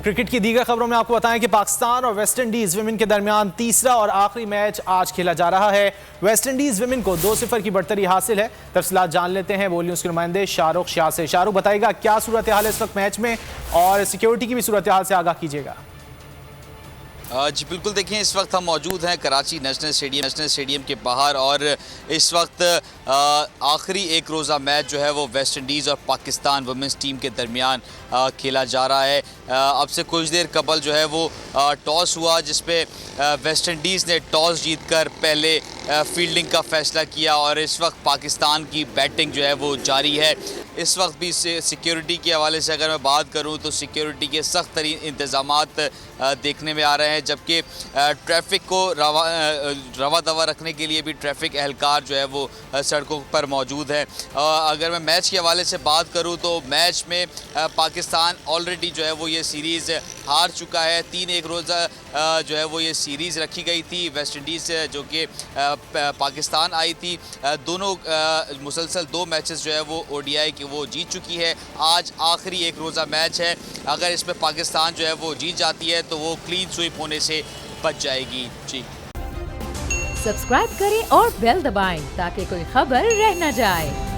Cricket की दीगर खबरों में आपको बताएं कि पाकिस्तान और वेस्ट इंडीज विमेन के दरमियान तीसरा और आखिरी मैच आज खेला जा रहा है। वेस्ट इंडीज विमेन को 2-0 की बढ़तरी हासिल है। तफसीलात जान लेते हैं बोल न्यूज के नुमाइंदे शाहरुख शाह से। शाहरुख, बताइएगा क्या सूरत हाल है इस वक्त मैच में, और सिक्योरिटी की भी सूरत हाल से आगाह कीजिएगा। जी बिल्कुल, देखिए इस वक्त हम मौजूद हैं कराची नेशनल स्टेडियम के बाहर, और इस वक्त आखिरी एक रोज़ा मैच जो है वो वेस्ट इंडीज़ और पाकिस्तान वुमेंस टीम के दरमियान खेला जा रहा है। अब से कुछ देर कबल जो है वो टॉस हुआ, जिसपे वेस्ट इंडीज़ ने टॉस जीतकर पहले फील्डिंग का फैसला किया, और इस वक्त पाकिस्तान की बैटिंग जो है वो जारी है। इस वक्त भी सिक्योरिटी के हवाले से अगर मैं बात करूं तो सिक्योरिटी के सख्त तरीन इंतज़ामात देखने में आ रहे हैं, जबकि ट्रैफिक को रवा दवा रखने के लिए भी ट्रैफिक एहलकार जो है वो सड़कों पर मौजूद है। अगर मैं मैच के हवाले से बात करूं तो मैच में पाकिस्तान ऑलरेडी जो है वो ये सीरीज़ हार चुका है। 3-1 रोज़ा जो है वो ये सीरीज़ रखी गई थी वेस्ट इंडीज़ जो कि पाकिस्तान आई थी। दोनों मुसलसल 2 मैचेस जो है वो ओडीआई की वो जीत चुकी है। आज आखिरी एक रोज़ा मैच है, अगर इसमें पाकिस्तान जो है वो जीत जाती है तो वो क्लीन स्वीप होने से बच जाएगी। जी सब्सक्राइब करें और बेल दबाएं ताकि कोई खबर रह न जाए।